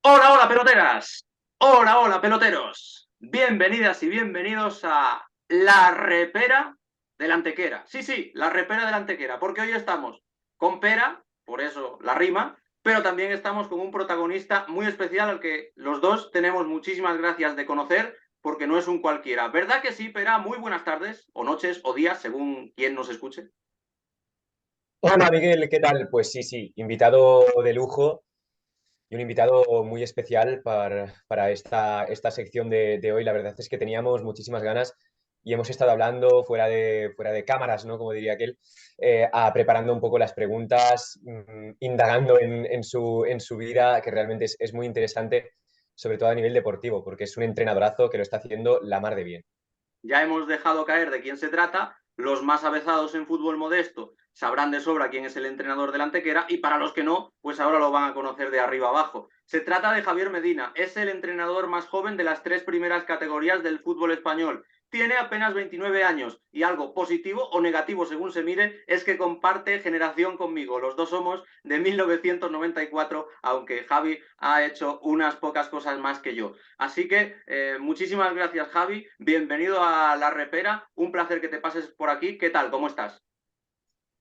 Hola, hola, peloteras. Hola, hola, peloteros. Bienvenidas y bienvenidos a La Repera de la Antequera. Sí, sí, La Repera de la Antequera, porque hoy estamos con Pera, por eso la rima, pero también estamos con un protagonista muy especial al que los dos tenemos muchísimas gracias de conocer, porque no es un cualquiera. ¿Verdad que sí, Pera? Muy buenas tardes, o noches, o días, según quien nos escuche. Hola Miguel, ¿qué tal? Pues sí, sí, invitado de lujo y un invitado muy especial para esta sección de hoy. La verdad es que teníamos muchísimas ganas y hemos estado hablando fuera de cámaras, ¿no? Como diría aquel, preparando un poco las preguntas, indagando en su vida, que realmente es muy interesante, sobre todo a nivel deportivo, porque es un entrenadorazo que lo está haciendo la mar de bien. Ya hemos dejado caer de quién se trata. Los más avezados en fútbol modesto sabrán de sobra quién es el entrenador del Antequera y para los que no, pues ahora lo van a conocer de arriba abajo. Se trata de Javier Medina. Es el entrenador más joven de las tres primeras categorías del fútbol español. Tiene apenas 29 años y algo positivo o negativo según se mire es que comparte generación conmigo. Los dos somos de 1994, aunque Javi ha hecho unas pocas cosas más que yo. Así que muchísimas gracias, Javi. Bienvenido a La Repera. Un placer que te pases por aquí. ¿Qué tal? ¿Cómo estás?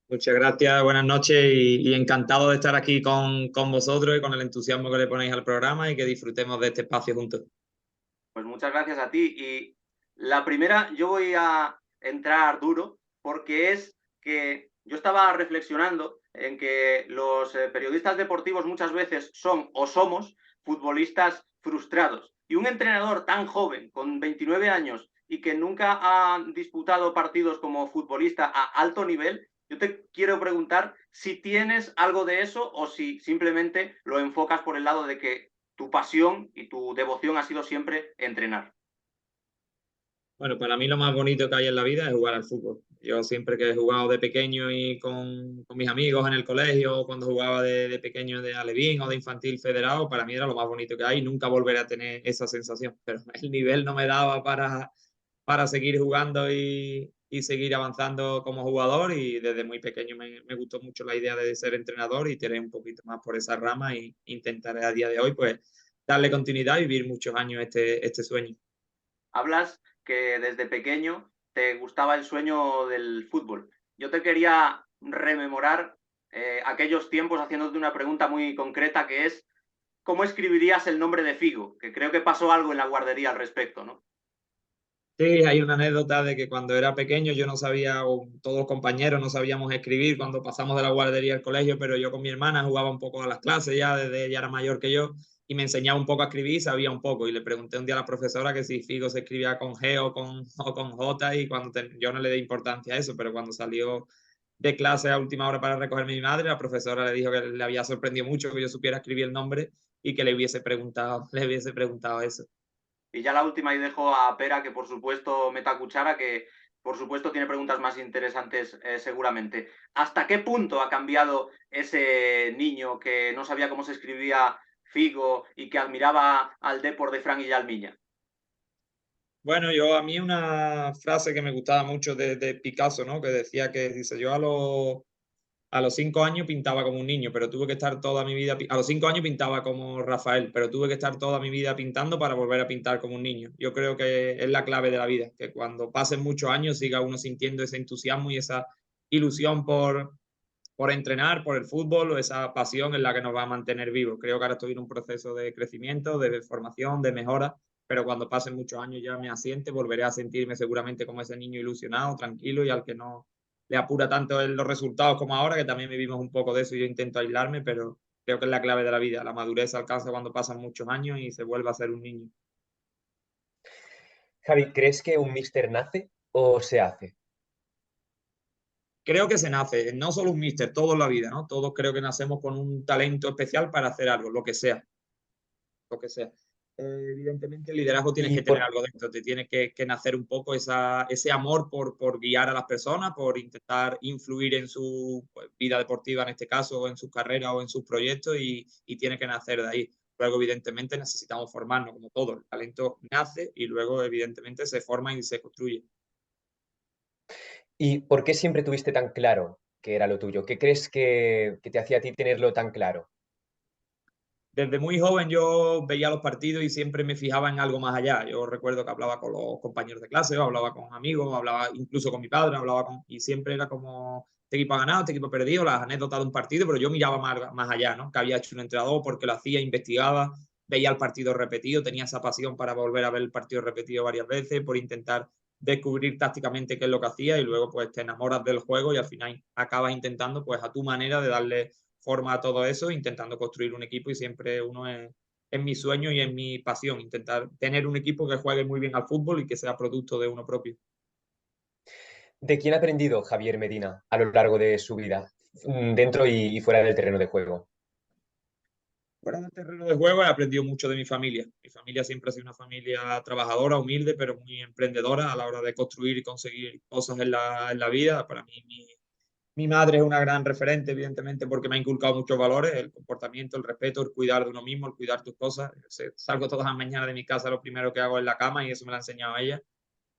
Muchas gracias, buenas noches y encantado de estar aquí con vosotros y con el entusiasmo que le ponéis al programa y que disfrutemos de este espacio juntos. Pues muchas gracias a ti. Y la primera, yo voy a entrar duro porque es que yo estaba reflexionando en que los periodistas deportivos muchas veces son o somos futbolistas frustrados. Y un entrenador tan joven, con 29 años, y que nunca ha disputado partidos como futbolista a alto nivel, yo te quiero preguntar si tienes algo de eso o si simplemente lo enfocas por el lado de que tu pasión y tu devoción ha sido siempre entrenar. Bueno, para mí lo más bonito que hay en la vida es jugar al fútbol. Yo siempre que he jugado de pequeño y con mis amigos en el colegio, cuando jugaba de pequeño de alevín o de infantil federado, para mí era lo más bonito que hay. Nunca volveré a tener esa sensación, pero el nivel no me daba para seguir jugando y seguir avanzando como jugador y desde muy pequeño me gustó mucho la idea de ser entrenador y tener un poquito más por esa rama e intentaré a día de hoy pues darle continuidad y vivir muchos años este sueño. Hablas que desde pequeño te gustaba el sueño del fútbol. Yo te quería rememorar aquellos tiempos haciéndote una pregunta muy concreta que es ¿cómo escribirías el nombre de Figo? Que creo que pasó algo en la guardería al respecto, ¿no? Sí, hay una anécdota de que cuando era pequeño yo no sabía, o todos los compañeros no sabíamos escribir cuando pasamos de la guardería al colegio, pero yo con mi hermana jugaba un poco a las clases ya, desde ella era mayor que yo, y me enseñaba un poco a escribir y sabía un poco. Y le pregunté un día a la profesora que si Figo se escribía con G o con J, y yo no le di importancia a eso, pero cuando salió de clase a última hora para recogerme mi madre, la profesora le dijo que le había sorprendido mucho que yo supiera escribir el nombre y que le hubiese preguntado, le hubiese preguntado eso. Y ya la última y dejo a Pera, que por supuesto meta cuchara, que por supuesto tiene preguntas más interesantes seguramente. ¿Hasta qué punto ha cambiado ese niño que no sabía cómo se escribía Figo y que admiraba al Depor de Fran y Yalmiña? Bueno, a mí una frase que me gustaba mucho de Picasso, ¿no? Que decía que, dice, yo a los 5 años pintaba como un niño, pero tuve que estar toda mi vida, a los 5 años pintaba como Rafael, pero tuve que estar toda mi vida pintando para volver a pintar como un niño. Yo creo que es la clave de la vida, que cuando pasen muchos años siga uno sintiendo ese entusiasmo y esa ilusión por entrenar, por el fútbol, o esa pasión en la que nos va a mantener vivos. Creo que ahora estoy en un proceso de crecimiento, de formación, de mejora, pero cuando pasen muchos años ya me asiente, volveré a sentirme seguramente como ese niño ilusionado, tranquilo y al que no le apura tanto los resultados como ahora, que también vivimos un poco de eso y yo intento aislarme, pero creo que es la clave de la vida. La madurez se alcanza cuando pasan muchos años y se vuelve a ser un niño. Javi, ¿crees que un míster nace o se hace? Creo que se nace, no solo un míster, todo en la vida, ¿no? Todos creo que nacemos con un talento especial para hacer algo, lo que sea. Lo que sea. Evidentemente el liderazgo tienes ¿Y que tener por, algo dentro, te tiene que nacer un poco ese amor por guiar a las personas, por intentar influir en su pues, vida deportiva en este caso, o en sus carreras o en sus proyectos y tiene que nacer de ahí. Luego, evidentemente, necesitamos formarnos como todo. El talento nace y luego, evidentemente, se forma y se construye. ¿Y por qué siempre tuviste tan claro que era lo tuyo? ¿Qué crees que te hacía a ti tenerlo tan claro? Desde muy joven yo veía los partidos y siempre me fijaba en algo más allá. Yo recuerdo que hablaba con los compañeros de clase, o hablaba con amigos, hablaba incluso con mi padre, y siempre era como, este equipo ha ganado, este equipo ha perdido, las anécdotas de un partido, pero yo miraba más allá, ¿no? Que había hecho un entrenador, porque lo hacía, investigaba, veía el partido repetido, tenía esa pasión para volver a ver el partido repetido varias veces, por intentar descubrir tácticamente qué es lo que hacía, y luego pues te enamoras del juego y al final acabas intentando pues a tu manera de darle forma a todo eso, intentando construir un equipo, y siempre uno es mi sueño y es mi pasión, intentar tener un equipo que juegue muy bien al fútbol y que sea producto de uno propio. ¿De quién ha aprendido Javier Medina a lo largo de su vida, dentro y fuera del terreno de juego? Fuera del terreno de juego he aprendido mucho de mi familia. Mi familia siempre ha sido una familia trabajadora, humilde, pero muy emprendedora a la hora de construir y conseguir cosas en la vida. Para mí, mi madre es una gran referente, evidentemente, porque me ha inculcado muchos valores: el comportamiento, el respeto, el cuidar de uno mismo, el cuidar tus cosas. Salgo todas las mañanas de mi casa, lo primero que hago es la cama, y eso me lo ha enseñado ella.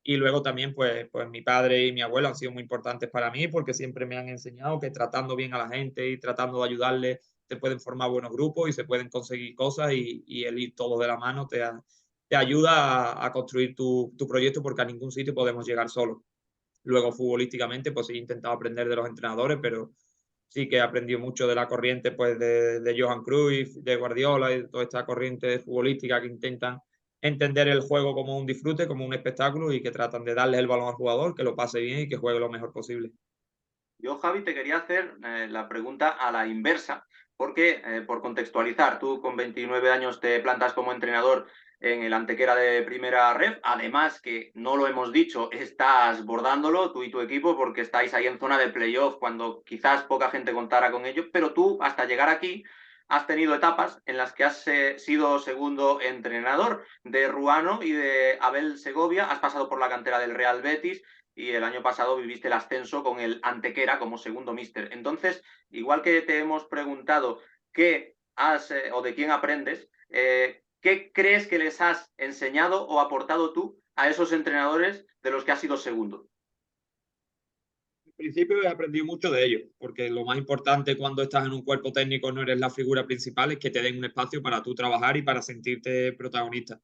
Y luego también, pues mi padre y mi abuelo han sido muy importantes para mí, porque siempre me han enseñado que tratando bien a la gente y tratando de ayudarles se pueden formar buenos grupos y se pueden conseguir cosas, y el ir todos de la mano te ayuda a construir tu proyecto, porque a ningún sitio podemos llegar solos. Luego, futbolísticamente, pues sí he intentado aprender de los entrenadores, pero sí que he aprendido mucho de la corriente pues de Johan Cruyff, de Guardiola, y de toda esta corriente futbolística que intentan entender el juego como un disfrute, como un espectáculo, y que tratan de darle el balón al jugador, que lo pase bien y que juegue lo mejor posible. Yo, Javi, te quería hacer la pregunta a la inversa, porque, por contextualizar, tú con 29 años te plantas como entrenador en el Antequera de Primera Ref, además que, no lo hemos dicho, estás bordándolo, tú y tu equipo, porque estáis ahí en zona de playoff, cuando quizás poca gente contara con ello, pero tú, hasta llegar aquí, has tenido etapas en las que has sido segundo entrenador de Ruano y de Abel Segovia, has pasado por la cantera del Real Betis, y el año pasado viviste el ascenso con el Antequera como segundo míster. Entonces, igual que te hemos preguntado qué has o de quién aprendes, ¿qué crees que les has enseñado o aportado tú a esos entrenadores de los que has sido segundo? Al principio he aprendido mucho de ellos, porque lo más importante cuando estás en un cuerpo técnico, no eres la figura principal, es que te den un espacio para tú trabajar y para sentirte protagonista.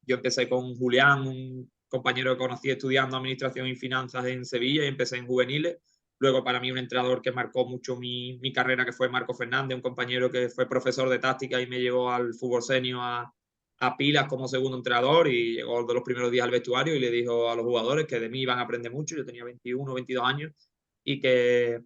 Yo empecé con Julián, un compañero que conocí estudiando Administración y Finanzas en Sevilla, y empecé en juveniles. Luego, para mí, un entrenador que marcó mucho mi carrera, que fue Marco Fernández, un compañero que fue profesor de táctica y me llevó al fútbol senior a pilas como segundo entrenador, y llegó de los primeros días al vestuario y le dijo a los jugadores que de mí iban a aprender mucho. Yo tenía 21 22 años, y que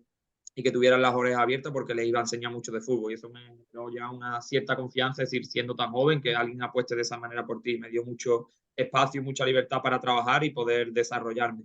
tuvieran las orejas abiertas, porque les iba a enseñar mucho de fútbol. Y eso me dio ya una cierta confianza, es decir, siendo tan joven, que alguien apueste de esa manera por ti. Me dio mucho espacio y mucha libertad para trabajar y poder desarrollarme.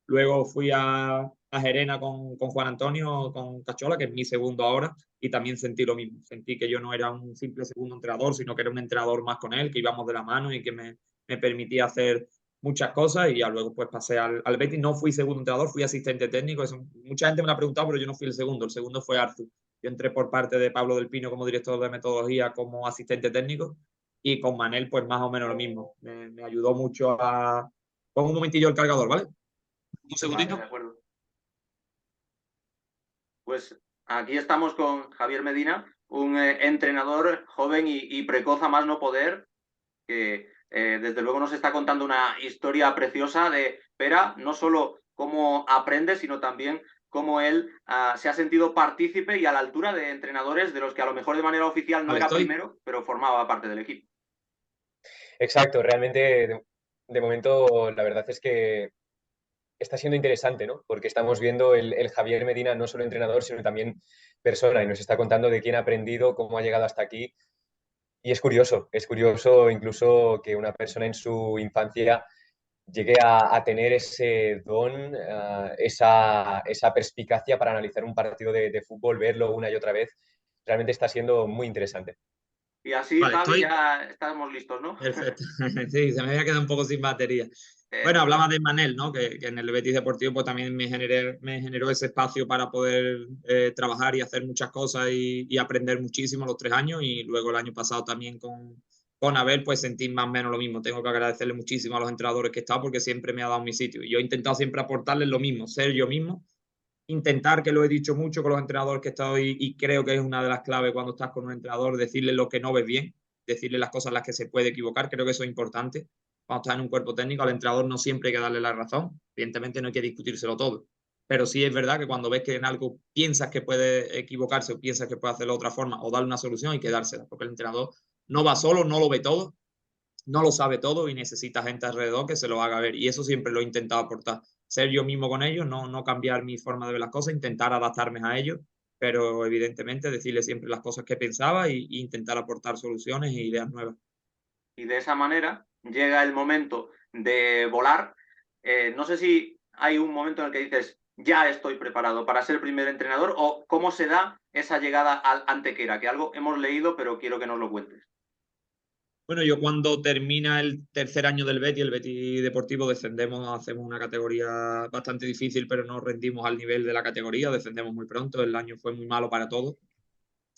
Luego fui a Gerena con Juan Antonio, con Cachola, que es mi segundo ahora, y también sentí lo mismo. Sentí que yo no era un simple segundo entrenador, sino que era un entrenador más con él, que íbamos de la mano y que me permitía hacer muchas cosas. Y ya luego pues pasé al Betis. No fui segundo entrenador, fui asistente técnico. Eso, mucha gente me lo ha preguntado, pero yo no fui el segundo fue Artur. Yo entré por parte de Pablo del Pino como director de metodología, como asistente técnico, y con Manel pues más o menos lo mismo. Me ayudó mucho a... Pon un momentillo el cargador, ¿vale? Un Vale, segundito. de acuerdo. Pues aquí estamos con Javier Medina, un entrenador joven y precoz a más no poder, que desde luego nos está contando una historia preciosa de Pera, no solo cómo aprende, sino también cómo él se ha sentido partícipe y a la altura de entrenadores de los que a lo mejor de manera oficial no Vale, era estoy. primero, pero formaba parte del equipo. Exacto, realmente de momento la verdad es que está siendo interesante, ¿no? Porque estamos viendo el Javier Medina no solo entrenador, sino también persona, y nos está contando de quién ha aprendido, cómo ha llegado hasta aquí. Y es curioso incluso que una persona en su infancia llegue a tener ese don, esa perspicacia para analizar un partido de fútbol, verlo una y otra vez. Realmente está siendo muy interesante. Y así, Vale, Javi, estoy. ya estamos listos, ¿no? Perfecto. Sí, se me había quedado un poco sin batería. Bueno, Pues hablaba de Manel, ¿no? Que en el Betis Deportivo pues también me generó ese espacio para poder trabajar y hacer muchas cosas y aprender muchísimo los 3 años. Y luego el año pasado también con Abel, pues sentí más o menos lo mismo. Tengo que agradecerle muchísimo a los entrenadores que he estado, porque siempre me ha dado mi sitio. Y yo he intentado siempre aportarles lo mismo, ser yo mismo, intentar, que lo he dicho mucho con los entrenadores que he estado y creo que es una de las claves cuando estás con un entrenador, decirle lo que no ves bien, decirle las cosas en las que se puede equivocar, creo que eso es importante. Cuando estás en un cuerpo técnico, al entrenador no siempre hay que darle la razón, evidentemente no hay que discutírselo todo, pero sí es verdad que cuando ves que en algo piensas que puede equivocarse o piensas que puede hacerlo de otra forma o darle una solución, hay que dársela, porque el entrenador no va solo, no lo ve todo, no lo sabe todo y necesita gente alrededor que se lo haga ver. Y eso siempre lo he intentado aportar. Ser yo mismo con ellos, no cambiar mi forma de ver las cosas, intentar adaptarme a ellos, pero evidentemente decirle siempre las cosas que pensaba y intentar aportar soluciones e ideas nuevas. Y de esa manera llega el momento de volar. No sé si hay un momento en el que dices, ya estoy preparado para ser primer entrenador, o cómo se da esa llegada al Antequera, que algo hemos leído, pero quiero que nos lo cuentes. Bueno, yo cuando termina el tercer año del Betis, el Betis Deportivo, descendemos, hacemos una categoría bastante difícil, pero no rendimos al nivel de la categoría, descendemos muy pronto, el año fue muy malo para todos,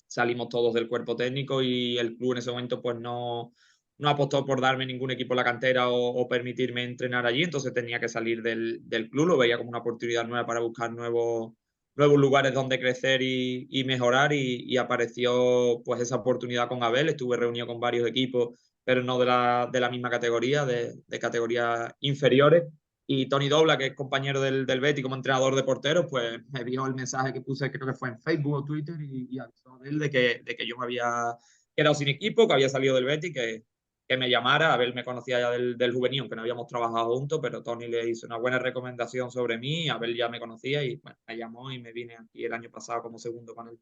salimos todos del cuerpo técnico y el club en ese momento pues no apostó por darme ningún equipo en la cantera o permitirme entrenar allí, entonces tenía que salir del club, lo veía como una oportunidad nueva para buscar nuevos lugares donde crecer y mejorar y apareció pues esa oportunidad con Abel, estuve reunido con varios equipos, pero no de la misma categoría, de categorías inferiores. Y Tony Dobla, que es compañero del Betis como entrenador de porteros, pues me vio el mensaje que puse, creo que fue en Facebook o Twitter, y avisó a él de que yo me había quedado sin equipo, que había salido del Betis, que me llamara. Abel me conocía ya del juvenil, aunque no habíamos trabajado juntos, pero Tony le hizo una buena recomendación sobre mí, Abel ya me conocía y bueno, me llamó y me vine aquí el año pasado como segundo con él.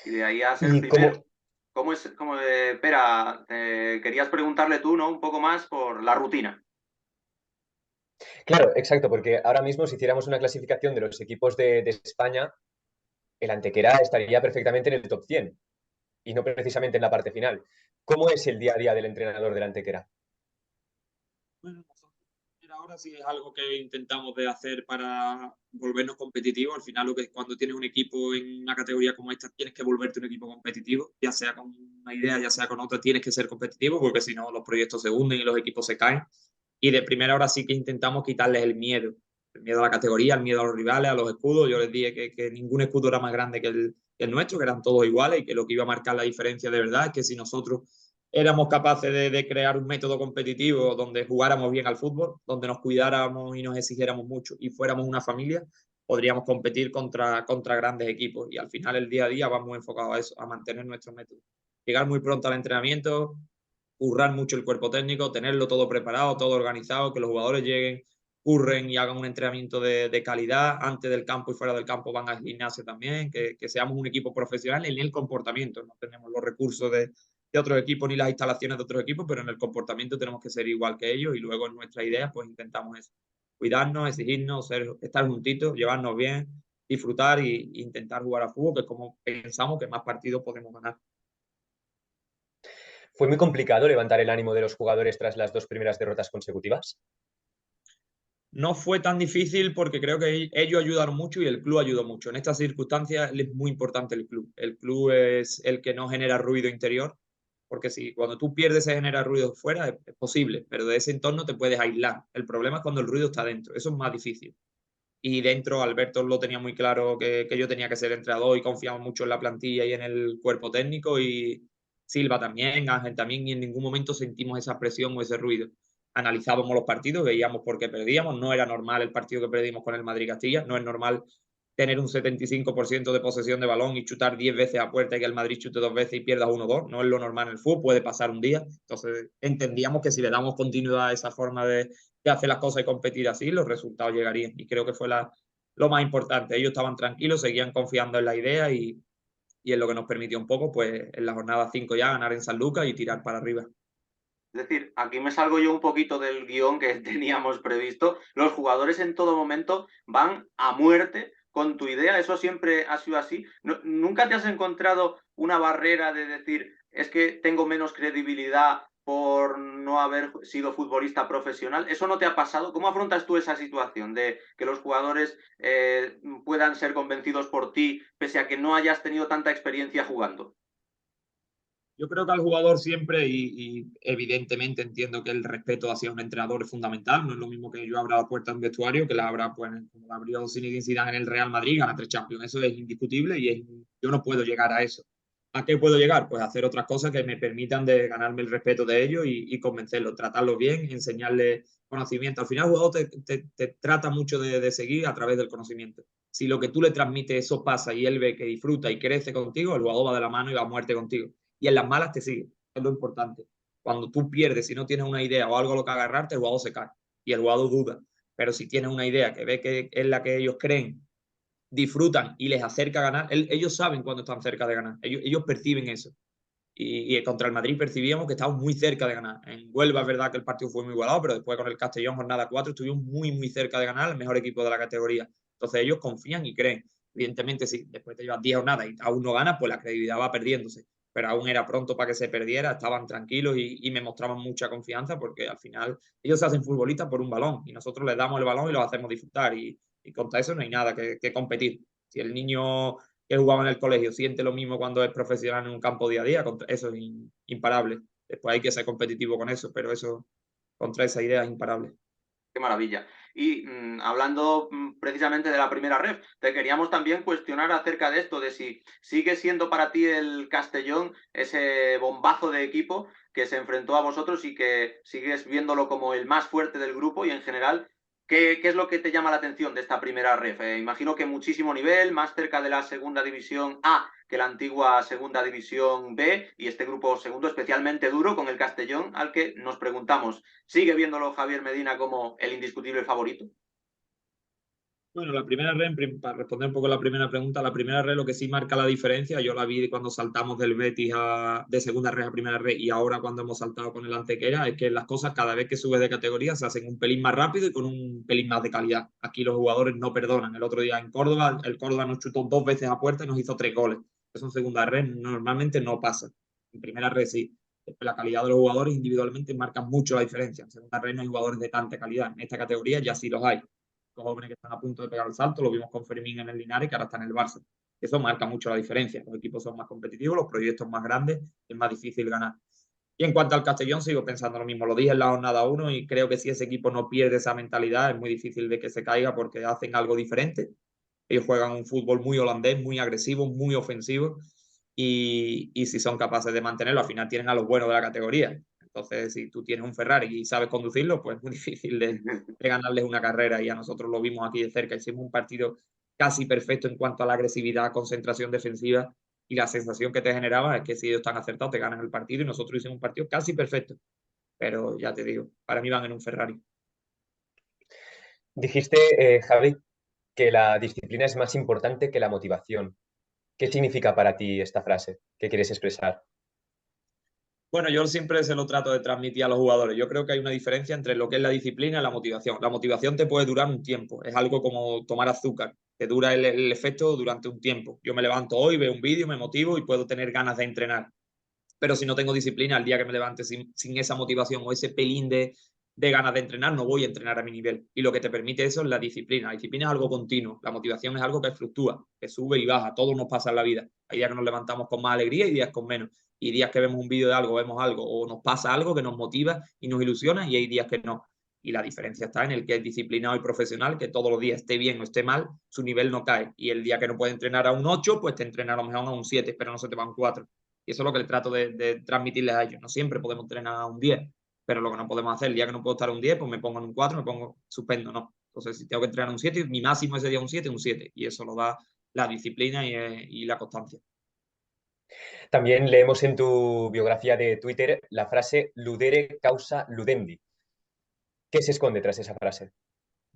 Y de ahí a ser Y primero. como, ¿Cómo es? Espera, querías preguntarle tú, ¿no? Un poco más por la rutina. claro, exacto, porque ahora mismo si hiciéramos una clasificación de los equipos de España, el Antequera estaría perfectamente en el top 100 y no precisamente en la parte final. ¿Cómo es el día a día del entrenador del Antequera? Bueno, nosotros ahora sí es algo que intentamos de hacer para volvernos competitivos. Al final, cuando tienes un equipo en una categoría como esta, tienes que volverte un equipo competitivo, ya sea con una idea, ya sea con otra, tienes que ser competitivo, porque si no, los proyectos se hunden y los equipos se caen. Y de primera hora sí que intentamos quitarles el miedo a la categoría, el miedo a los rivales, a los escudos. Yo les dije que ningún escudo era más grande que el nuestro, que eran todos iguales y que lo que iba a marcar la diferencia de verdad es que si nosotros éramos capaces de crear un método competitivo donde jugáramos bien al fútbol, donde nos cuidáramos y nos exigiéramos mucho y fuéramos una familia, podríamos competir contra grandes equipos. Y al final el día a día vamos enfocados a eso, a mantener nuestro método. Llegar muy pronto al entrenamiento, currar mucho el cuerpo técnico, tenerlo todo preparado, todo organizado, que los jugadores lleguen, curren y hagan un entrenamiento de calidad antes del campo y fuera del campo, van al gimnasio también, que seamos un equipo profesional en el comportamiento. No tenemos los recursos de otros equipos ni las instalaciones de otros equipos, pero en el comportamiento tenemos que ser igual que ellos y luego en nuestras ideas pues intentamos eso, cuidarnos, exigirnos, estar juntitos, llevarnos bien, disfrutar e intentar jugar a fútbol, que es como pensamos que más partidos podemos ganar. ¿Fue muy complicado levantar el ánimo de los jugadores tras las dos primeras derrotas consecutivas? No fue tan difícil porque creo que ellos ayudaron mucho y el club ayudó mucho. En estas circunstancias es muy importante el club. El club es el que no genera ruido interior, porque si cuando tú pierdes se genera ruido fuera, es posible, pero de ese entorno te puedes aislar. El problema es cuando el ruido está dentro, eso es más difícil. Y dentro Alberto lo tenía muy claro que yo tenía que ser entrenador y confiamos mucho en la plantilla y en el cuerpo técnico y Silva también, Ángel también, y en ningún momento sentimos esa presión o ese ruido. Analizábamos los partidos, veíamos por qué perdíamos, no era normal el partido que perdimos con el Madrid-Castilla, no es normal tener un 75% de posesión de balón y chutar 10 veces a puerta y que el Madrid chute 2 veces y pierdas 1-2, no es lo normal en el fútbol, puede pasar un día. Entonces entendíamos que si le damos continuidad a esa forma de hacer las cosas y competir así, los resultados llegarían. Y creo que fue lo más importante. Ellos estaban tranquilos, seguían confiando en la idea y es lo que nos permitió un poco, pues en la jornada 5 ya ganar en San Lucas y tirar para arriba. Es decir, aquí me salgo yo un poquito del guión que teníamos previsto. Los jugadores en todo momento van a muerte con tu idea. Eso siempre ha sido así. ¿Nunca te has encontrado una barrera de decir, es que tengo menos credibilidad por no haber sido futbolista profesional? ¿Eso no te ha pasado? ¿Cómo afrontas tú esa situación de que los jugadores puedan ser convencidos por ti pese a que no hayas tenido tanta experiencia jugando? Yo creo que al jugador siempre, y evidentemente entiendo que el respeto hacia un entrenador es fundamental. No es lo mismo que yo abra la puerta de un vestuario que la abra, pues, como la abrió Zinedine Zidane en el Real Madrid, gana 3 Champions. Eso es indiscutible yo no puedo llegar a eso. ¿A qué puedo llegar? Pues a hacer otras cosas que me permitan de ganarme el respeto de ellos y convencerlos, tratarlos bien, enseñarles conocimiento. Al final el jugador te trata mucho de seguir a través del conocimiento. Si lo que tú le transmites eso pasa y él ve que disfruta y crece contigo, el jugador va de la mano y va a muerte contigo. Y en las malas te sigue, es lo importante. Cuando tú pierdes, si no tienes una idea o algo a lo que agarrarte, el jugador se cae y el jugador duda. Pero si tienes una idea que ve que es la que ellos creen, disfrutan y les acerca a ganar, ellos saben cuando están cerca de ganar, ellos perciben eso. Y contra el Madrid percibíamos que estábamos muy cerca de ganar. En Huelva es verdad que el partido fue muy igualado, pero después con el Castellón, jornada 4, estuvimos muy, muy cerca de ganar, el mejor equipo de la categoría. Entonces ellos confían y creen. Evidentemente, si después te llevas 10 jornadas y aún no ganas, pues la credibilidad va perdiéndose. Pero aún era pronto para que se perdiera, estaban tranquilos y me mostraban mucha confianza porque al final ellos se hacen futbolistas por un balón y nosotros les damos el balón y los hacemos disfrutar. Y contra eso no hay nada que competir. Si el niño que jugaba en el colegio siente lo mismo cuando es profesional en un campo día a día, eso es imparable. Después hay que ser competitivo con eso, pero eso contra esa idea es imparable. Qué maravilla. Y hablando precisamente de la primera ref, te queríamos también cuestionar acerca de esto, de si sigue siendo para ti el Castellón ese bombazo de equipo que se enfrentó a vosotros y que sigues viéndolo como el más fuerte del grupo y en general, ¿qué es lo que te llama la atención de esta primera ref? Imagino que muchísimo nivel, más cerca de la segunda división A que la antigua segunda división B y este grupo segundo especialmente duro con el Castellón al que nos preguntamos, ¿sigue viéndolo Javier Medina como el indiscutible favorito? Bueno, la primera red, para responder un poco la primera pregunta, la primera red lo que sí marca la diferencia, yo la vi cuando saltamos del Betis de segunda red a primera red y ahora cuando hemos saltado con el Antequera, es que las cosas cada vez que subes de categoría se hacen un pelín más rápido y con un pelín más de calidad. Aquí los jugadores no perdonan. El otro día en Córdoba, el Córdoba nos chutó 2 veces a puerta y nos hizo 3 goles. Eso en segunda red normalmente no pasa. En primera red sí. La calidad de los jugadores individualmente marca mucho la diferencia. En segunda red no hay jugadores de tanta calidad. En esta categoría ya sí los hay, los jóvenes que están a punto de pegar el salto, lo vimos con Fermín en el Linares, que ahora está en el Barça. Eso marca mucho la diferencia. Los equipos son más competitivos, los proyectos más grandes, es más difícil ganar. Y en cuanto al Castellón, sigo pensando lo mismo. Lo dije en la jornada 1 y creo que si ese equipo no pierde esa mentalidad, es muy difícil de que se caiga porque hacen algo diferente. Ellos juegan un fútbol muy holandés, muy agresivo, muy ofensivo. Y si son capaces de mantenerlo, al final tienen a los buenos de la categoría. Entonces, si tú tienes un Ferrari y sabes conducirlo, pues es muy difícil de ganarles una carrera. Y a nosotros lo vimos aquí de cerca. Hicimos un partido casi perfecto en cuanto a la agresividad, concentración defensiva. Y la sensación que te generaba es que si ellos están acertados, te ganan el partido. Y nosotros hicimos un partido casi perfecto. Pero ya te digo, para mí van en un Ferrari. Dijiste, Javi, que la disciplina es más importante que la motivación. ¿Qué significa para ti esta frase? ¿Qué quieres expresar? Bueno, yo siempre se lo trato de transmitir a los jugadores. Yo creo que hay una diferencia entre lo que es la disciplina y la motivación. La motivación te puede durar un tiempo. Es algo como tomar azúcar, que dura el efecto durante un tiempo. Yo me levanto hoy, veo un vídeo, me motivo y puedo tener ganas de entrenar. Pero si no tengo disciplina, el día que me levante sin esa motivación o ese pelín de ganas de entrenar, no voy a entrenar a mi nivel. Y lo que te permite eso es la disciplina. La disciplina es algo continuo. La motivación es algo que fluctúa, que sube y baja. Todo nos pasa en la vida. Hay días que nos levantamos con más alegría y días con menos. Y días que vemos un vídeo de algo, vemos algo o nos pasa algo que nos motiva y nos ilusiona y hay días que no. Y la diferencia está en el que es disciplinado y profesional, que todos los días esté bien o esté mal, su nivel no cae. Y el día que no puede entrenar a un 8, pues te entrena a lo mejor a un 7, pero no se te va a un 4. Y eso es lo que le trato de transmitirles a ellos. No siempre podemos entrenar a un 10, pero lo que no podemos hacer, el día que no puedo estar a un 10, pues me pongo en un 4, me pongo suspendo, no. Entonces, si tengo que entrenar a un 7, mi máximo ese día un 7, un 7. Y eso lo da la disciplina y la constancia. También leemos en tu biografía de Twitter la frase ludere causa ludendi. ¿Qué se esconde tras esa frase?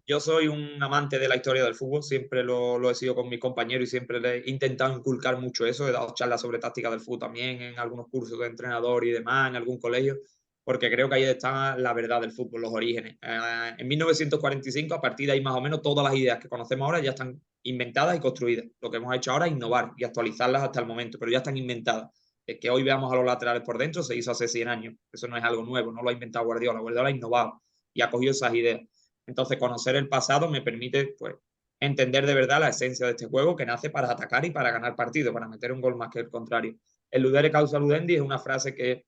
Yo soy un amante de la historia del fútbol, siempre lo he sido con mis compañeros y siempre le he intentado inculcar mucho eso. He dado charlas sobre táctica del fútbol también en algunos cursos de entrenador y demás, en algún colegio, porque creo que ahí está la verdad del fútbol, los orígenes. En 1945, a partir de ahí más o menos, todas las ideas que conocemos ahora ya están inventadas y construidas. Lo que hemos hecho ahora es innovar y actualizarlas hasta el momento, pero ya están inventadas. Es que hoy veamos a los laterales por dentro se hizo hace 100 años. Eso no es algo nuevo, no lo ha inventado Guardiola. Guardiola ha innovado y ha cogido esas ideas. Entonces, conocer el pasado me permite, pues, entender de verdad la esencia de este juego que nace para atacar y para ganar partidos, para meter un gol más que el contrario. El ludere causa ludendi es una frase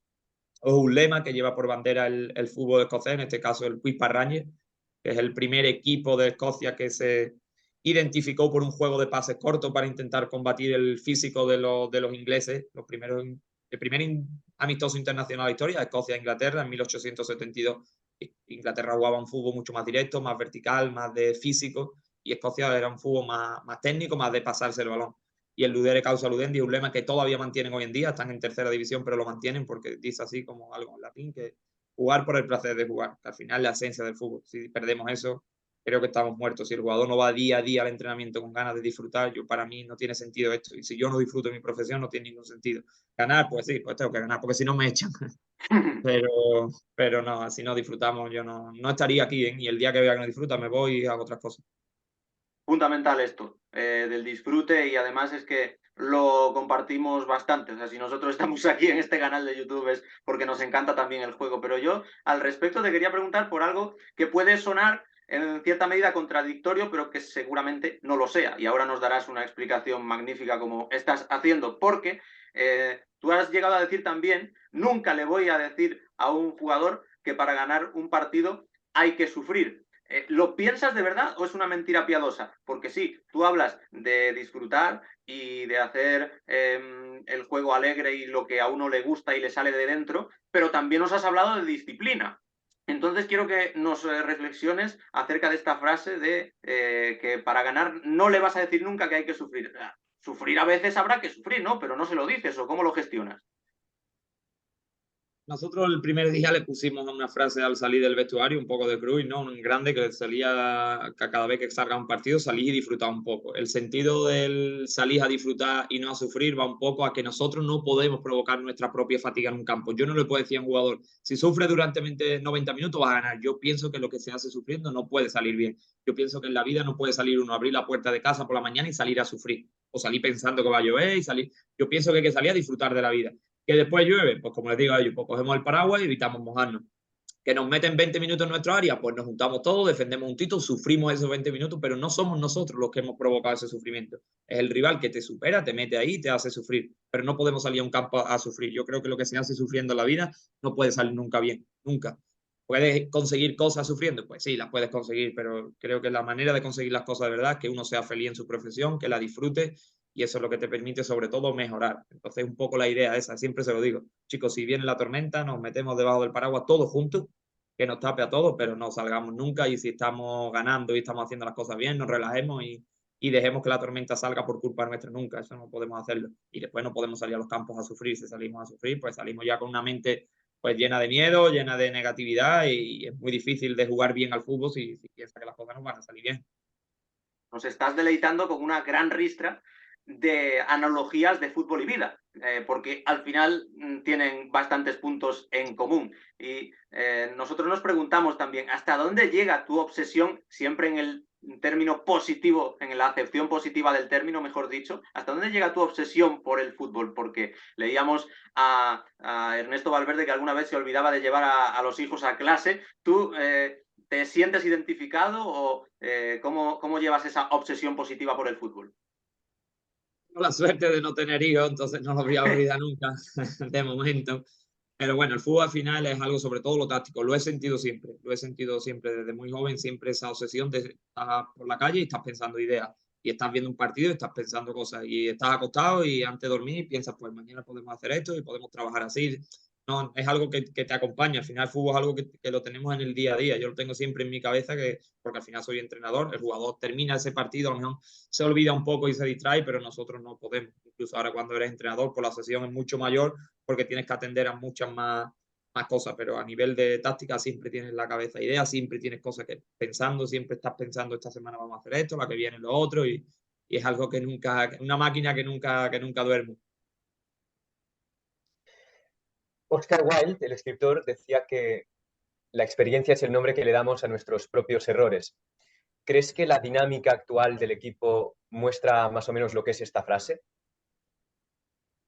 o un lema que lleva por bandera el fútbol escocés, en este caso el Queen's Park Rangers, que es el primer equipo de Escocia que se identificó por un juego de pases cortos para intentar combatir el físico de los ingleses, el primer amistoso internacional de la historia, Escocia e Inglaterra, en 1872. Inglaterra jugaba un fútbol mucho más directo, más vertical, más de físico, y Escocia era un fútbol más técnico, más de pasarse el balón. Y el ludere causa ludendi es un lema que todavía mantienen hoy en día, están en tercera división, pero lo mantienen porque dice así como algo en latín, que jugar por el placer de jugar, que al final es la esencia del fútbol. Si perdemos eso, creo que estamos muertos. Si el jugador no va día a día al entrenamiento con ganas de disfrutar, para mí no tiene sentido esto. Y si yo no disfruto de mi profesión, no tiene ningún sentido. Ganar, pues sí, pues tengo que ganar, porque si no me echan. Pero no, si no disfrutamos, yo no estaría aquí, ¿eh? Y el día que vea que no disfruta, me voy y hago otras cosas. Fundamental esto, del disfrute, y además es que lo compartimos bastante. O sea, si nosotros estamos aquí en este canal de YouTube es porque nos encanta también el juego. Pero yo al respecto te quería preguntar por algo que puede sonar en cierta medida contradictorio, pero que seguramente no lo sea. Y ahora nos darás una explicación magnífica como estás haciendo, porque tú has llegado a decir también, nunca le voy a decir a un jugador que para ganar un partido hay que sufrir. ¿Lo piensas de verdad o es una mentira piadosa? Porque sí, tú hablas de disfrutar y de hacer el juego alegre y lo que a uno le gusta y le sale de dentro, pero también nos has hablado de disciplina. Entonces quiero que nos reflexiones acerca de esta frase de que para ganar no le vas a decir nunca que hay que sufrir. Sufrir a veces habrá que sufrir, ¿no? Pero no se lo dices, ¿o cómo lo gestionas? Nosotros el primer día le pusimos una frase al salir del vestuario, un poco de cruz, ¿no? Un grande que salía, que cada vez que salga un partido salís y disfrutás un poco. El sentido del salir a disfrutar y no a sufrir va un poco a que nosotros no podemos provocar nuestra propia fatiga en un campo. Yo no le puedo decir a un jugador, si sufre durante 90 minutos vas a ganar. Yo pienso que lo que se hace sufriendo no puede salir bien. Yo pienso que en la vida no puede salir uno a abrir la puerta de casa por la mañana y salir a sufrir. O salir pensando que va a llover y salir. Yo pienso que hay que salir a disfrutar de la vida. Que después llueve, pues como les digo a ellos, pues cogemos el paraguas y evitamos mojarnos. Que nos meten 20 minutos en nuestra área, pues nos juntamos todos, defendemos un título, sufrimos esos 20 minutos, pero no somos nosotros los que hemos provocado ese sufrimiento. Es el rival que te supera, te mete ahí, te hace sufrir, pero no podemos salir a un campo a sufrir. Yo creo que lo que se hace sufriendo en la vida no puede salir nunca bien, nunca. ¿Puedes conseguir cosas sufriendo? Pues sí, las puedes conseguir, pero creo que la manera de conseguir las cosas de verdad es que uno sea feliz en su profesión, que la disfrute, y eso es lo que te permite sobre todo mejorar. Entonces un poco la idea esa, siempre se lo digo, chicos, si viene la tormenta nos metemos debajo del paraguas todos juntos, que nos tape a todos, pero no salgamos nunca, y si estamos ganando y estamos haciendo las cosas bien, nos relajemos y dejemos que la tormenta salga por culpa nuestra nunca, eso no podemos hacerlo. Y después no podemos salir a los campos a sufrir. Si salimos a sufrir, pues salimos ya con una mente pues llena de miedo, llena de negatividad, y es muy difícil de jugar bien al fútbol si piensas que las cosas no van a salir bien. Nos estás deleitando con una gran ristra de analogías de fútbol y vida, porque al final tienen bastantes puntos en común. Y nosotros nos preguntamos también, ¿hasta dónde llega tu obsesión, siempre en el término positivo, en la acepción positiva del término, mejor dicho, hasta dónde llega tu obsesión por el fútbol? Porque leíamos a Ernesto Valverde que alguna vez se olvidaba de llevar a los hijos a clase. Tú ¿te sientes identificado o cómo llevas esa obsesión positiva por el fútbol? Tengo la suerte de no tener hijos, entonces no lo voy a olvidar nunca, de momento. Pero bueno, el fútbol al final es algo sobre todo lo táctico. Lo he sentido siempre desde muy joven, siempre esa obsesión de estar por la calle y estás pensando ideas. Y estás viendo un partido y estás pensando cosas. Y estás acostado y antes de dormir piensas, pues mañana podemos hacer esto y podemos trabajar así. No, es algo que te acompaña. Al final el fútbol es algo que lo tenemos en el día a día. Yo lo tengo siempre en mi cabeza, porque al final soy entrenador. El jugador termina ese partido, a lo mejor se olvida un poco y se distrae, pero nosotros no podemos. Incluso ahora cuando eres entrenador, pues la sesión es mucho mayor porque tienes que atender a muchas más cosas, pero a nivel de táctica siempre tienes la cabeza ideas, siempre tienes cosas que pensando, siempre estás pensando esta semana vamos a hacer esto, la que viene lo otro, y es algo que nunca, una máquina que nunca duerme. Oscar Wilde, el escritor, decía que la experiencia es el nombre que le damos a nuestros propios errores. ¿Crees que la dinámica actual del equipo muestra más o menos lo que es esta frase?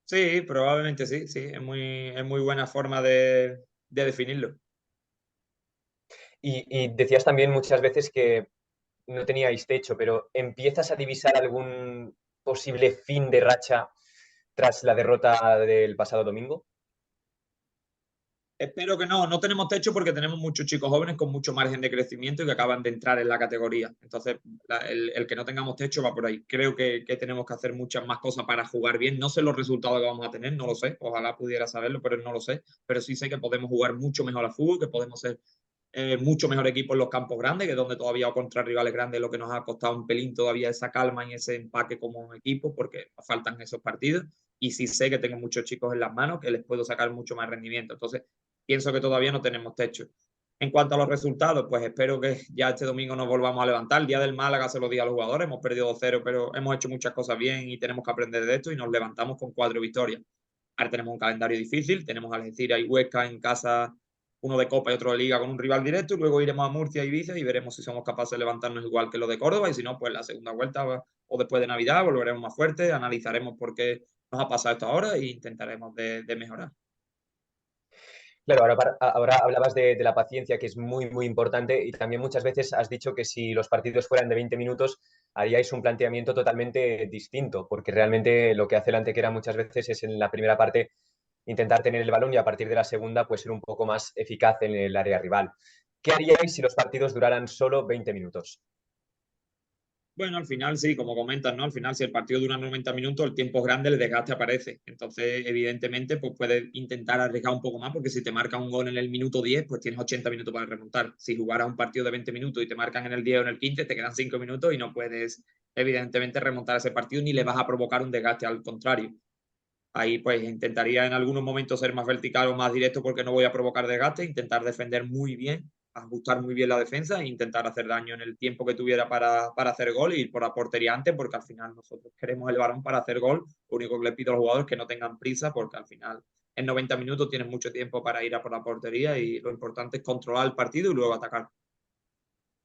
Sí, probablemente sí, sí, es muy buena forma de definirlo. Y decías también muchas veces que no teníais techo, pero ¿empiezas a divisar algún posible fin de racha tras la derrota del pasado domingo? Espero que no. No tenemos techo porque tenemos muchos chicos jóvenes con mucho margen de crecimiento y que acaban de entrar en la categoría. Entonces, el que no tengamos techo va por ahí. Creo que tenemos que hacer muchas más cosas para jugar bien. No sé los resultados que vamos a tener, no lo sé. Ojalá pudiera saberlo, pero no lo sé. Pero sí sé que podemos jugar mucho mejor al fútbol, que podemos ser mucho mejor equipo en los campos grandes, que es donde todavía o contra rivales grandes lo que nos ha costado un pelín todavía esa calma y ese empaque como equipo, porque nos faltan esos partidos. Y sí sé que tengo muchos chicos en las manos que les puedo sacar mucho más rendimiento. Entonces, pienso que todavía no tenemos techo. En cuanto a los resultados, pues espero que ya este domingo nos volvamos a levantar. El día del Málaga se lo di a los jugadores, hemos perdido 2-0, pero hemos hecho muchas cosas bien y tenemos que aprender de esto y nos levantamos con 4 victorias. Ahora tenemos un calendario difícil, tenemos a Algeciras y Huesca en casa, uno de Copa y otro de Liga con un rival directo, y luego iremos a Murcia y Ibiza y veremos si somos capaces de levantarnos igual que los de Córdoba, y si no, pues la segunda vuelta o después de Navidad volveremos más fuertes, analizaremos por qué nos ha pasado esto ahora e intentaremos de mejorar. Claro, ahora hablabas de la paciencia, que es muy, muy importante, y también muchas veces has dicho que si los partidos fueran de 20 minutos, haríais un planteamiento totalmente distinto, porque realmente lo que hace el Antequera muchas veces es en la primera parte intentar tener el balón y a partir de la segunda pues ser un poco más eficaz en el área rival. ¿Qué haríais si los partidos duraran solo 20 minutos? Bueno, al final sí, como comentas, ¿no? Al final, si el partido dura 90 minutos, el tiempo es grande, el desgaste aparece. Entonces, evidentemente, pues puedes intentar arriesgar un poco más, porque si te marcan un gol en el minuto 10, pues tienes 80 minutos para remontar. Si jugaras un partido de 20 minutos y te marcan en el 10 o en el 15, te quedan 5 minutos y no puedes, evidentemente, remontar ese partido ni le vas a provocar un desgaste, al contrario. Ahí pues intentaría en algunos momentos ser más vertical o más directo porque no voy a provocar desgaste, intentar defender muy bien, ajustar muy bien la defensa e intentar hacer daño en el tiempo que tuviera para hacer gol y ir por la portería antes, porque al final nosotros queremos el balón para hacer gol. Lo único que le pido a los jugadores es que no tengan prisa, porque al final en 90 minutos tienen mucho tiempo para ir a por la portería y lo importante es controlar el partido y luego atacar.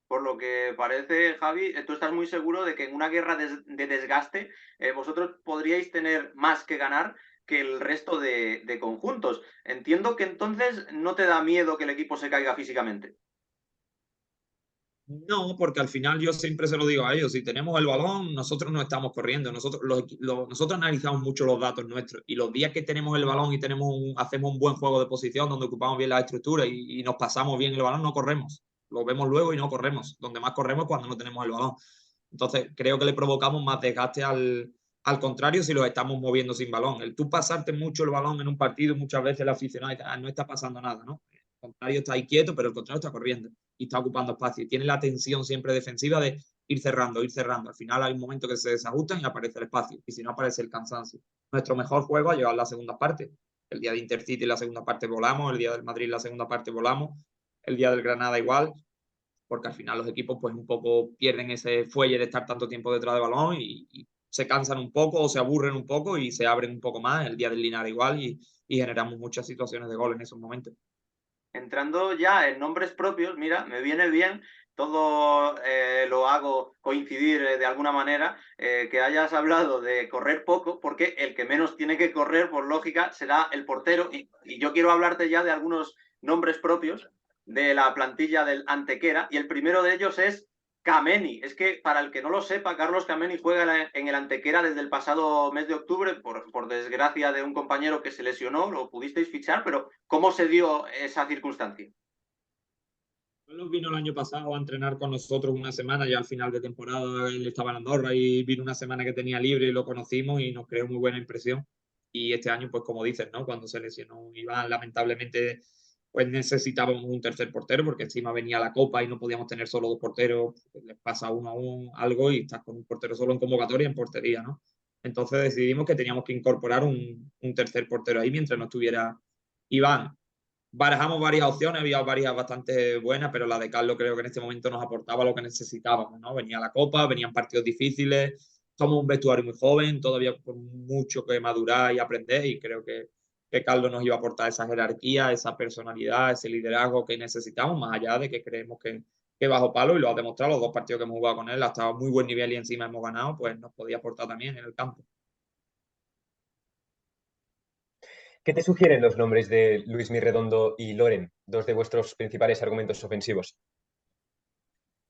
Por lo que parece, Javi, tú estás muy seguro de que en una guerra de desgaste vosotros podríais tener más que ganar que el resto de conjuntos. Entiendo que entonces no te da miedo que el equipo se caiga físicamente. No, porque al final yo siempre se lo digo a ellos, si tenemos el balón, nosotros no estamos corriendo, nosotros analizamos mucho los datos nuestros y los días que tenemos el balón y hacemos un buen juego de posición donde ocupamos bien la estructura y nos pasamos bien el balón, no corremos, lo vemos luego y no corremos, donde más corremos es cuando no tenemos el balón. Entonces creo que le provocamos más desgaste al contrario si los estamos moviendo sin balón. El tú pasarte mucho el balón en un partido, muchas veces el aficionado dice, no está pasando nada, ¿no? El contrario está ahí quieto, pero el contrario está corriendo y está ocupando espacio. Y tiene la tensión siempre defensiva de ir cerrando, ir cerrando. Al final hay un momento que se desajustan y aparece el espacio. Y si no, aparece el cansancio. Nuestro mejor juego ha llegado a la segunda parte. El día de Intercity la segunda parte volamos, el día del Madrid la segunda parte volamos, el día del Granada igual, porque al final los equipos pues un poco pierden ese fuelle de estar tanto tiempo detrás del balón y se cansan un poco o se aburren un poco y se abren un poco más. El día del Linares igual y generamos muchas situaciones de gol en esos momentos. Entrando ya en nombres propios, mira, me viene bien, todo lo hago coincidir de alguna manera, que hayas hablado de correr poco, porque el que menos tiene que correr, por lógica, será el portero. Y yo quiero hablarte ya de algunos nombres propios de la plantilla del Antequera, y el primero de ellos es Kameni. Es que para el que no lo sepa, Carlos Kameni juega en el Antequera desde el pasado mes de octubre, por desgracia de un compañero que se lesionó, lo pudisteis fichar, pero ¿cómo se dio esa circunstancia? Carlos vino el año pasado a entrenar con nosotros una semana, ya al final de temporada él estaba en Andorra y vino una semana que tenía libre y lo conocimos y nos creó muy buena impresión. Y este año, pues como dices, ¿no? Cuando se lesionó Iván, lamentablemente, pues necesitábamos un tercer portero porque encima venía la Copa y no podíamos tener solo dos porteros, les pasa uno a uno algo y estás con un portero solo en convocatoria, en portería, ¿no? Entonces decidimos que teníamos que incorporar un tercer portero ahí mientras no estuviera Iván. Barajamos varias opciones, había varias bastante buenas, pero la de Carlos creo que en este momento nos aportaba lo que necesitábamos, ¿no? Venía la Copa, venían partidos difíciles, somos un vestuario muy joven, todavía con mucho que madurar y aprender, y creo que Carlos nos iba a aportar esa jerarquía, esa personalidad, ese liderazgo que necesitamos, más allá de que creemos que bajo palo, y lo ha demostrado los dos partidos que hemos jugado con él, ha estado a muy buen nivel y encima hemos ganado, pues nos podía aportar también en el campo. ¿Qué te sugieren los nombres de Luis Mirredondo y Loren, dos de vuestros principales argumentos ofensivos?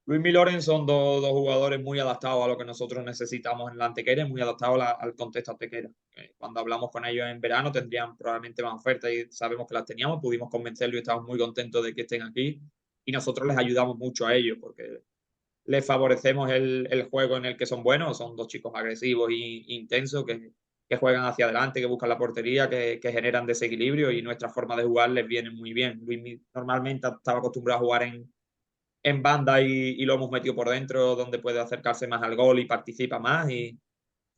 Luis y Loren son dos jugadores muy adaptados a lo que nosotros necesitamos en la Antequera y muy adaptados al contexto Antequera. Cuando hablamos con ellos en verano tendrían probablemente más ofertas y sabemos que las teníamos, pudimos convencerlos y estamos muy contentos de que estén aquí y nosotros les ayudamos mucho a ellos porque les favorecemos el juego en el que son buenos, son dos chicos agresivos e intensos que juegan hacia adelante, que buscan la portería, que generan desequilibrio y nuestra forma de jugar les viene muy bien. Luis normalmente estaba acostumbrado a jugar en banda y lo hemos metido por dentro donde puede acercarse más al gol y participa más y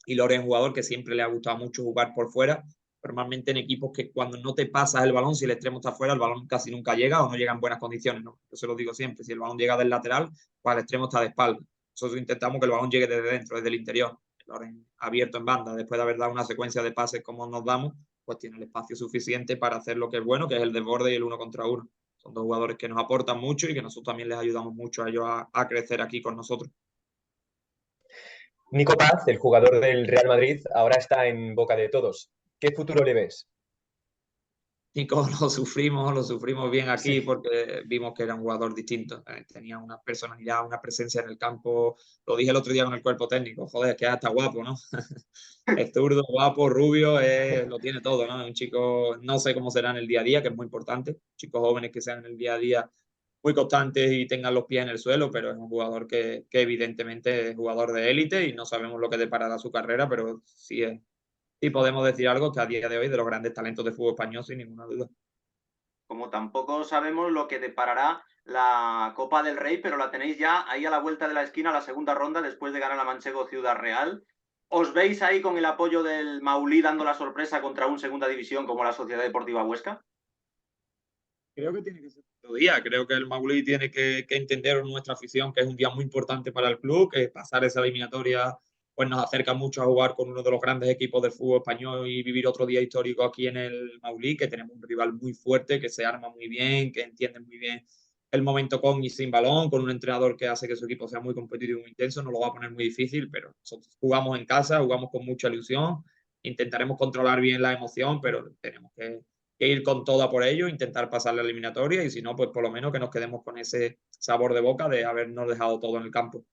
Lore es un jugador que siempre le ha gustado mucho jugar por fuera, normalmente en equipos que cuando no te pasas el balón, si el extremo está fuera, el balón casi nunca llega o no llega en buenas condiciones, ¿no? Yo se lo digo siempre, si el balón llega del lateral, pues el extremo está de espalda. Nosotros intentamos que el balón llegue desde dentro, desde el interior. Loren abierto en banda, después de haber dado una secuencia de pases como nos damos, pues tiene el espacio suficiente para hacer lo que es bueno, que es el desborde y el 1 contra 1. Son dos jugadores que nos aportan mucho y que nosotros también les ayudamos mucho a ellos a crecer aquí con nosotros. Nico Paz, el jugador del Real Madrid, ahora está en boca de todos. ¿Qué futuro le ves? Nico lo sufrimos bien aquí Sí. porque vimos que era un jugador distinto. Tenía una personalidad, una presencia en el campo. Lo dije el otro día con el cuerpo técnico. Joder, que hasta guapo, ¿no? Es zurdo, guapo, rubio, lo tiene todo, ¿no? Un chico, no sé cómo será en el día a día, que es muy importante. Chicos jóvenes que sean en el día a día muy constantes y tengan los pies en el suelo, pero es un jugador que evidentemente es jugador de élite y no sabemos lo que deparará su carrera, pero sí es. Y podemos decir algo que a día de hoy de los grandes talentos de fútbol español, sin ninguna duda. Como tampoco sabemos lo que deparará la Copa del Rey, pero la tenéis ya ahí a la vuelta de la esquina, la segunda ronda, después de ganar la Manchego Ciudad Real. ¿Os veis ahí con el apoyo del Maulí dando la sorpresa contra un segunda división como la Sociedad Deportiva Huesca? Creo que tiene que ser otro día. Creo que el Maulí tiene que entender nuestra afición, que es un día muy importante para el club, que pasar esa eliminatoria pues nos acerca mucho a jugar con uno de los grandes equipos del fútbol español y vivir otro día histórico aquí en el Maulí, que tenemos un rival muy fuerte, que se arma muy bien, que entiende muy bien el momento con y sin balón, con un entrenador que hace que su equipo sea muy competitivo y muy intenso, nos lo va a poner muy difícil, pero nosotros jugamos en casa, jugamos con mucha ilusión, intentaremos controlar bien la emoción, pero tenemos que ir con toda por ello, intentar pasar la eliminatoria y si no, pues por lo menos que nos quedemos con ese sabor de boca de habernos dejado todo en el campo.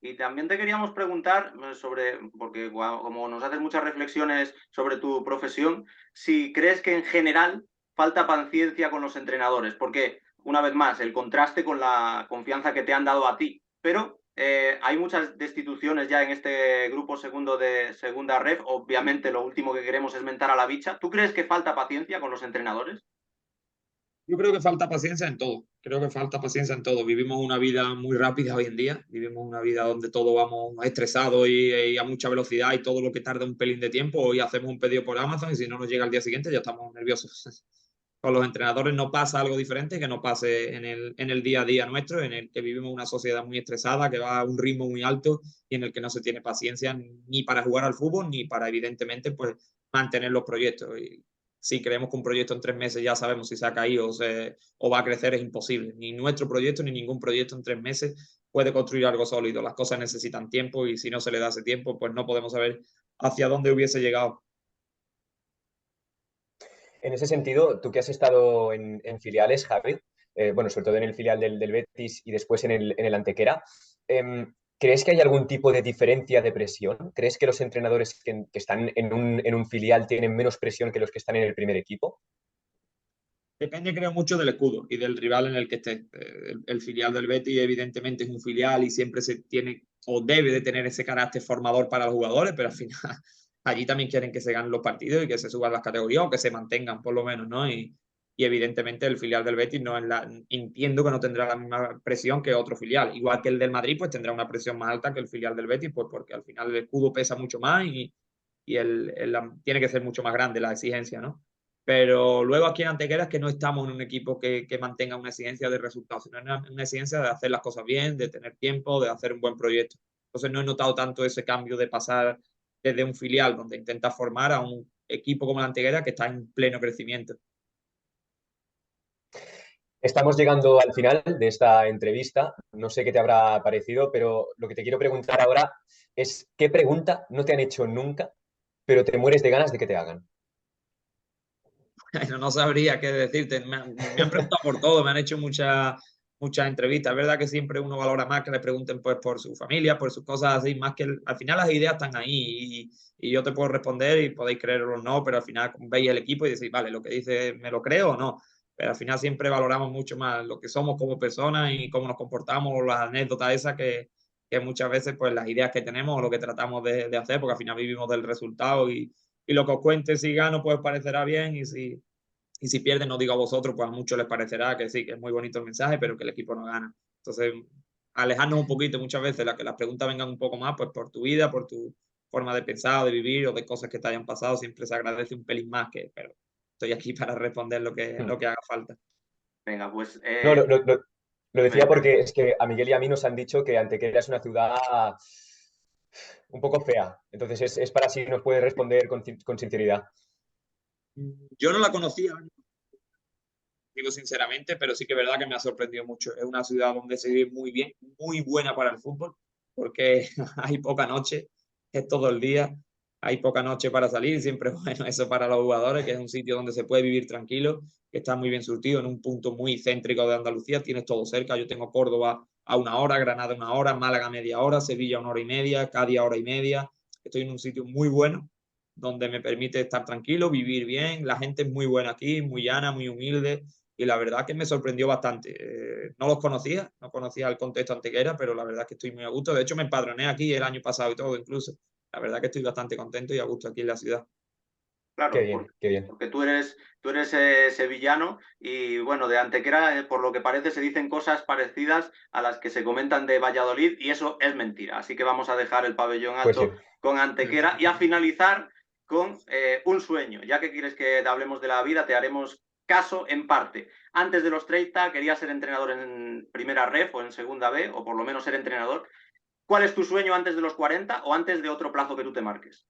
Y también te queríamos preguntar sobre, porque como nos haces muchas reflexiones sobre tu profesión, si crees que en general falta paciencia con los entrenadores, porque una vez más, el contraste con la confianza que te han dado a ti, pero hay muchas destituciones ya en este grupo segundo de segunda ref, obviamente lo último que queremos es mentar a la bicha. ¿Tú crees que falta paciencia con los entrenadores? Yo creo que falta paciencia en todo. Creo que falta paciencia en todo. Vivimos una vida muy rápida hoy en día. Vivimos una vida donde todo vamos estresados y a mucha velocidad y todo lo que tarda un pelín de tiempo. Hoy hacemos un pedido por Amazon y si no nos llega al día siguiente ya estamos nerviosos. Con los entrenadores no pasa algo diferente que no pase en el día a día nuestro, en el que vivimos una sociedad muy estresada, que va a un ritmo muy alto y en el que no se tiene paciencia ni para jugar al fútbol ni para, evidentemente, pues mantener los proyectos. Y si creemos que un proyecto en 3 meses ya sabemos si se ha caído o va a crecer, es imposible. Ni nuestro proyecto ni ningún proyecto en 3 meses puede construir algo sólido. Las cosas necesitan tiempo y si no se le da ese tiempo, pues no podemos saber hacia dónde hubiese llegado. En ese sentido, tú que has estado en filiales, Javi, bueno, sobre todo en el filial del Betis y después en el Antequera, ¿crees que hay algún tipo de diferencia de presión? ¿Crees que los entrenadores que están en un filial tienen menos presión que los que están en el primer equipo? Depende, creo, mucho del escudo y del rival en el que esté. El filial del Betis, evidentemente, es un filial y siempre se tiene o debe de tener ese carácter formador para los jugadores, pero al final allí también quieren que se ganen los partidos y que se suban las categorías o que se mantengan, por lo menos, ¿no? Y evidentemente el filial del Betis no es entiendo que no tendrá la misma presión que otro filial. Igual que el del Madrid, pues tendrá una presión más alta que el filial del Betis, pues porque al final el escudo pesa mucho más y tiene que ser mucho más grande la exigencia, ¿no? Pero luego aquí en Antequera es que no estamos en un equipo que mantenga una exigencia de resultados, sino una exigencia de hacer las cosas bien, de tener tiempo, de hacer un buen proyecto. Entonces no he notado tanto ese cambio de pasar desde un filial donde intenta formar a un equipo como la Antequera que está en pleno crecimiento. Estamos llegando al final de esta entrevista. No sé qué te habrá parecido, pero lo que te quiero preguntar ahora es ¿qué pregunta no te han hecho nunca, pero te mueres de ganas de que te hagan? No sabría qué decirte. Me han preguntado por todo, me han hecho muchas entrevistas. Es verdad que siempre uno valora más que le pregunten pues por su familia, por sus cosas así, más que al final las ideas están ahí y yo te puedo responder y podéis creerlo o no, pero al final veis el equipo y decís, vale, lo que dice me lo creo o no. Pero al final siempre valoramos mucho más lo que somos como personas y cómo nos comportamos, las anécdotas esas que muchas veces pues las ideas que tenemos o lo que tratamos de hacer, porque al final vivimos del resultado y lo que os cuente si gano pues parecerá bien y si pierden, no digo a vosotros, pues a muchos les parecerá que sí, que es muy bonito el mensaje, pero que el equipo no gana. Entonces, alejarnos un poquito muchas veces, que las preguntas vengan un poco más, pues por tu vida, por tu forma de pensar, de vivir o de cosas que te hayan pasado, siempre se agradece un pelín más que, pero estoy aquí para responder lo que haga falta. Venga, pues No, lo dime, decía dime. porque es que a Miguel y a mí nos han dicho que Antequera es una ciudad un poco fea. Entonces es para si nos puede responder con sinceridad. Yo no la conocía, digo sinceramente, pero sí que es verdad que me ha sorprendido mucho. Es una ciudad donde se vive muy bien, muy buena para el fútbol, porque hay poca noche, es todo el día, hay poca noche para salir, siempre es bueno eso para los jugadores, que es un sitio donde se puede vivir tranquilo, que está muy bien surtido, en un punto muy céntrico de Andalucía, tienes todo cerca, yo tengo Córdoba a 1 hora, Granada 1 hora, Málaga media hora, Sevilla 1 hora y media, Cádiz 1 hora y media, estoy en un sitio muy bueno, donde me permite estar tranquilo, vivir bien, la gente es muy buena aquí, muy llana, muy humilde, y la verdad que me sorprendió bastante. No los conocía, no conocía el contexto Antequera, pero la verdad que estoy muy a gusto. De hecho, me empadroné aquí el año pasado y todo incluso. La verdad que estoy bastante contento y a gusto aquí en la ciudad. Qué Claro, bien, qué bien. porque tú eres sevillano y bueno, de Antequera, por lo que parece, se dicen cosas parecidas a las que se comentan de Valladolid y eso es mentira. Así que vamos a dejar el pabellón Pues sí. alto con Antequera y a finalizar con un sueño. Ya que quieres que hablemos de la vida, te haremos caso en parte. Antes de los 30 querías ser entrenador en primera ref o en segunda B, o por lo menos ser entrenador. ¿Cuál es tu sueño antes de los 40 o antes de otro plazo que tú te marques?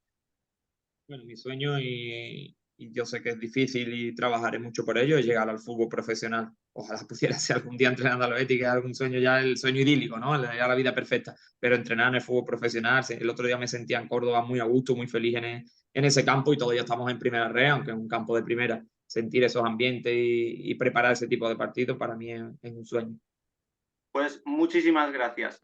Bueno, mi sueño y yo sé que es difícil y trabajaré mucho por ello es llegar al fútbol profesional. Ojalá pudiera ser algún día entrenando al Betis, que es algún sueño ya, el sueño idílico, ¿no? Ya la vida perfecta. Pero entrenar en el fútbol profesional, el otro día me sentía en Córdoba muy a gusto, muy feliz en ese campo y todavía estamos en primera red, aunque en un campo de primera. Sentir esos ambientes y preparar ese tipo de partidos para mí es un sueño. Pues muchísimas gracias.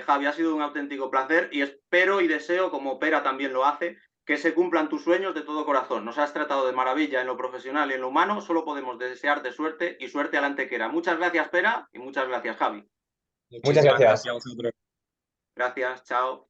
Javi, ha sido un auténtico placer y espero y deseo, como Pera también lo hace, que se cumplan tus sueños de todo corazón. Nos has tratado de maravilla en lo profesional y en lo humano, solo podemos desearte suerte y suerte a la Antequera. Muchas gracias, Pera, y muchas gracias, Javi. Muchas Muchísimas gracias. gracias a vosotros. Gracias, chao.